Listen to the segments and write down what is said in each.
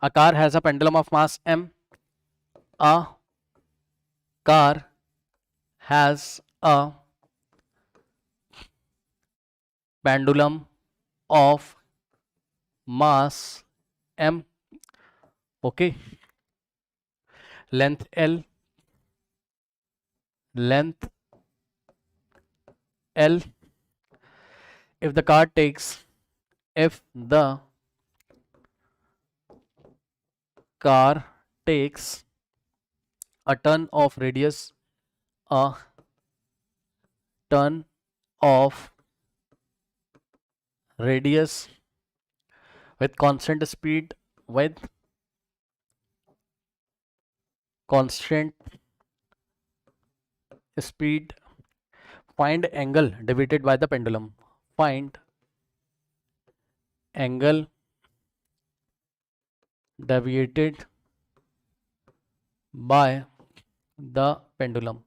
A car has a pendulum of mass m. A car has a pendulum of mass m. Okay. Length L. Length L. If the car takes a turn of radius, a turn of radius with constant speed, find angle divided by the pendulum. Find angle deviated by the pendulum.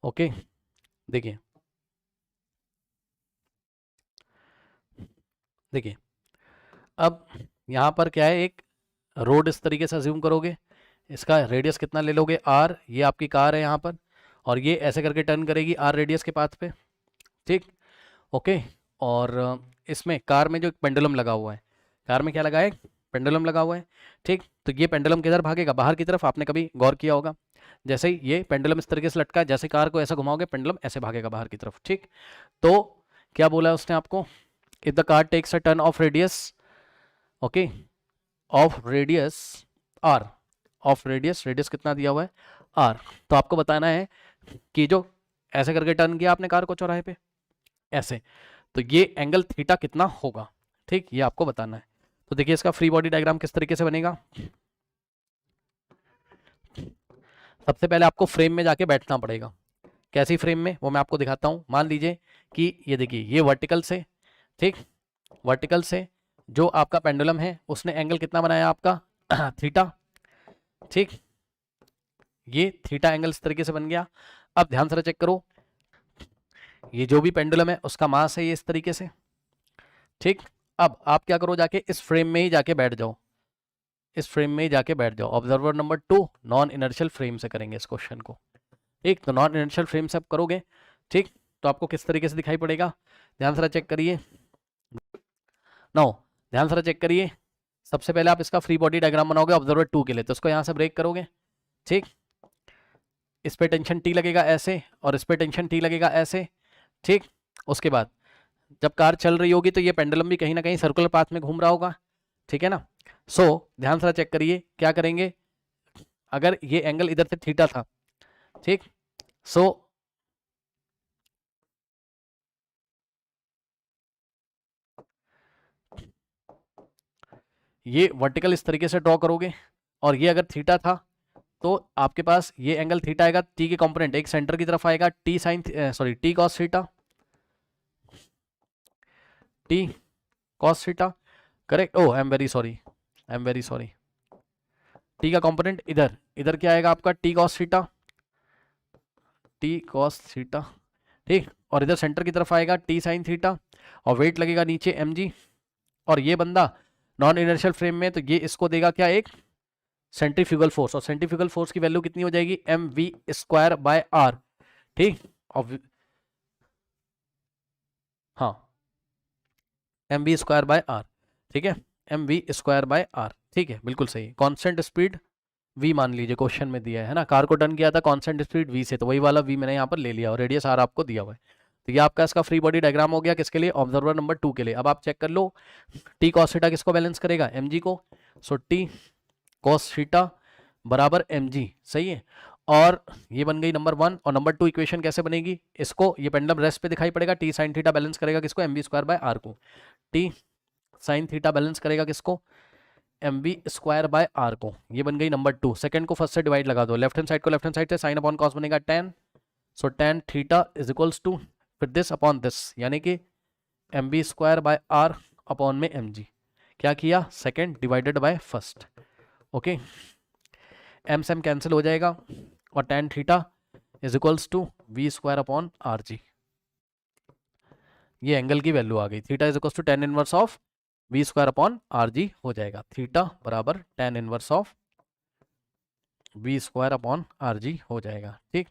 Okay देखिए अब यहाँ पर क्या है, एक road इस तरीके से अज्यूम करोगे, इसका रेडियस कितना ले लोगे r, ये आपकी कार है यहाँ पर, और ये ऐसे करके टर्न करेगी r रेडियस के पाथ पे, ठीक। ओके, और इसमें कार में जो एक पेंडुलम लगा हुआ है, कार में क्या लगा है, पेंडुलम लगा हुआ है, ठीक। तो ये पेंडुलम किधर भागेगा, बाहर की तरफ। आपने कभी गौर किया होगा, जैसे ही ये पेंडुलम इस तरीके से लटका है, जैसे कार को ऐसा घुमाओगे पेंडुलम ऐसे भागेगा बाहर की तरफ, ठीक। तो क्या बोला है उसने आपको, if the car takes a turn of radius, okay, of radius R, of radius, radius कितना दिया हुआ है आर, तो आपको बताना है कि जो ऐसे करके टर्न किया आपने कार को चौराहे पे ऐसे, तो ये एंगल थीटा कितना होगा, ठीक, ये आपको बताना है। तो देखिए इसका फ्री बॉडी डायग्राम किस तरीके से बनेगा। सबसे पहले आपको फ्रेम में जाके बैठना पड़ेगा। कैसी फ्रेम में, वो मैं आपको दिखाता हूं। मान लीजिए कि ये देखिए, ये वर्टिकल से, ठीक, वर्टिकल से जो आपका पेंडुलम है उसने एंगल कितना बनाया आपका थीटा, ठीक, ये थीटा एंगल इस तरीके से बन गया। अब ध्यान से चेक करो, ये जो भी पेंडुलम है उसका मास है ये इस तरीके से, ठीक। अब आप क्या करो, जाके इस फ्रेम में ही जाके बैठ जाओ, इस फ्रेम में ही जाके बैठ जाओ। Observer number 2, non inertial frame से करेंगे इस क्वेश्चन को, ठीक। तो नॉन इनर्शियल फ्रेम से आप करोगे, ठीक, तो आपको किस तरीके से दिखाई पड़ेगा, ध्यान से चेक करिए। नो, ध्यान से चेक करिए। सबसे पहले आप इसका फ्री बॉडी डायग्राम बनाओगे ऑब्जर्वर 2 के लिए, तो इसको यहाँ से ब्रेक करोगे, ठीक। इस पे टेंशन टी लगेगा ऐसे, और इस पे टेंशन टी लगेगा ऐसे, ठीक। उसके बाद जब कार चल रही होगी तो ये पेंडुलम भी कहीं ना कहीं सर्कुलर पाथ में घूम रहा होगा, ठीक है ना। सो ध्यान से चेक करिए, क्या करेंगे, अगर ये एंगल इधर से थीटा था, ठीक, सो ये वर्टिकल इस तरीके से ड्रॉ करोगे, और ये अगर थीटा था तो आपके पास ये एंगल थीटा आएगा, टी के कंपोनेंट एक सेंटर की तरफ आएगा, T sine sorry T cos theta, T cos theta, correct. Oh I am very sorry, I am very sorry, T का कंपोनेंट इधर, इधर क्या आएगा आपका T cos theta, T cos theta, ठीक, और इधर सेंटर की तरफ आएगा टी साइन थीटा, और वेट लगेगा नीचे एम जी, और ये बंदा नॉन इनर्शियल फ्रेम में, तो ये इसको देगा क्या, एक सेंट्रीफ्यूगल फोर्स, और सेंट्रीफ्यूगल फोर्स की वैल्यू कितनी हो जाएगी, M V square by R, ठीक। और हाँ, M V square by R, ठीक है, M V square by R, ठीक है, बिल्कुल सही। कांस्टेंट स्पीड v मान लीजिए, क्वेश्चन में दिया है ना, कार को टर्न किया था कांस्टेंट स्पीड v से, तो वही वाला v मैंने यहाँ पर ले लिया, और रेडियस r आपको दिया हुआ है। तो ये आपका इसका फ्री बॉडी डायग्राम हो गया, किसके लिए, ऑब्जर्वर नंबर 2 के लिए। अब आप चेक कर लो, टी कॉस थीटा किसको बैलेंस करेगा, mg को, सो टी कॉस थीटा बराबर mg, सही है। और ये बन गई नंबर 1, और नंबर 2 इक्वेशन कैसे बनेगी, इसको, ये पेंडुलम रेस्ट पे दिखाई पड़ेगा, टी साइन थीटा बैलेंस करेगा किसको, M V square by R को, टी साइन थीटा बैलेंस करेगा किसको, M V square by R को, ये बन गई नंबर 2। सेकंड को फर्स्ट से डिवाइड लगा दो, लेफ्ट हैंड साइड को लेफ्ट हैंड साइड से, साइन अपॉन कॉस बनेगा tan, so tan theta is equals to फिर दिस अपॉन दिस, यानी कि M V square by R upon में एम जी, क्या किया, second divided by first, okay, M से एम कैंसिल हो जाएगा, और tan theta is equals to V square upon R G, ये एंगल की वैल्यू आ गई, theta is equals to tan inverse of V square upon R G हो जाएगा। थीटा बराबर tan inverse of V square upon R G हो जाएगा। ठीक,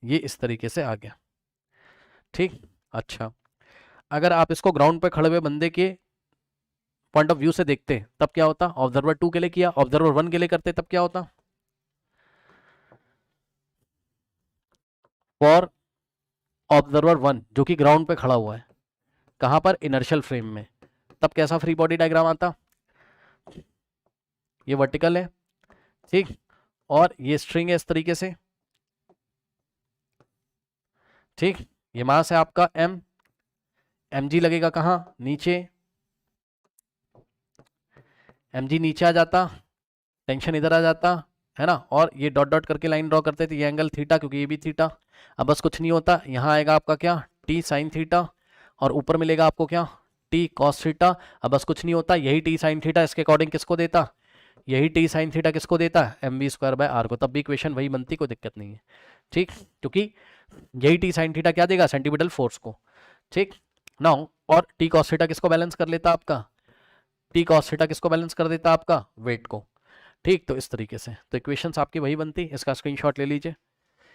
ये इस तरीके से आ गया। ठीक, अच्छा, अगर आप इसको ग्राउंड पे खड़े हुए बंदे के पॉइंट ऑफ व्यू से देखते तब क्या होता? ऑब्जर्वर 2 के लिए किया, ऑब्जर्वर 1 के लिए करते तब क्या होता? फॉर ऑब्जर्वर 1 जो कि ग्राउंड पे खड़ा हुआ है, कहां पर? इनर्शियल फ्रेम में, तब कैसा फ्री बॉडी डायग्राम आता? ये वर्टिकल है, ठीक, और ये स्ट्रिंग है इस तरीके से, ठीक, ये मास है आपका m, mg लगेगा कहां? नीचे, mg नीचे आ जाता, टेंशन इधर आ जाता है ना, और ये डॉट डॉट करके लाइन ड्रॉ करते थे, ये एंगल थीटा, क्योंकि ये भी थीटा। अब बस कुछ नहीं होता, यहाँ आएगा आपका क्या? टी साइन थीटा, और ऊपर मिलेगा आपको क्या? T cos theta. अब बस कुछ नहीं होता, यही टी साइन थीटा इसके अकॉर्डिंग किसको देता? यही टी साइन थीटा किसको देता? M V square by R को। तब भी इक्वेशन वही बनती, कोई दिक्कत नहीं है। ठीक, क्योंकि यही टी साइन थीटा क्या देगा? सेंटीपिटल फोर्स को। ठीक, नाउ और टी कॉस थीटा किसको बैलेंस कर लेता आपका? टी कॉस थीटा किसको बैलेंस कर देता आपका? वेट को। ठीक, तो इस तरीके से तो इक्वेशंस आपकी वही बनती, इसका स्क्रीनशॉट ले लीजिए।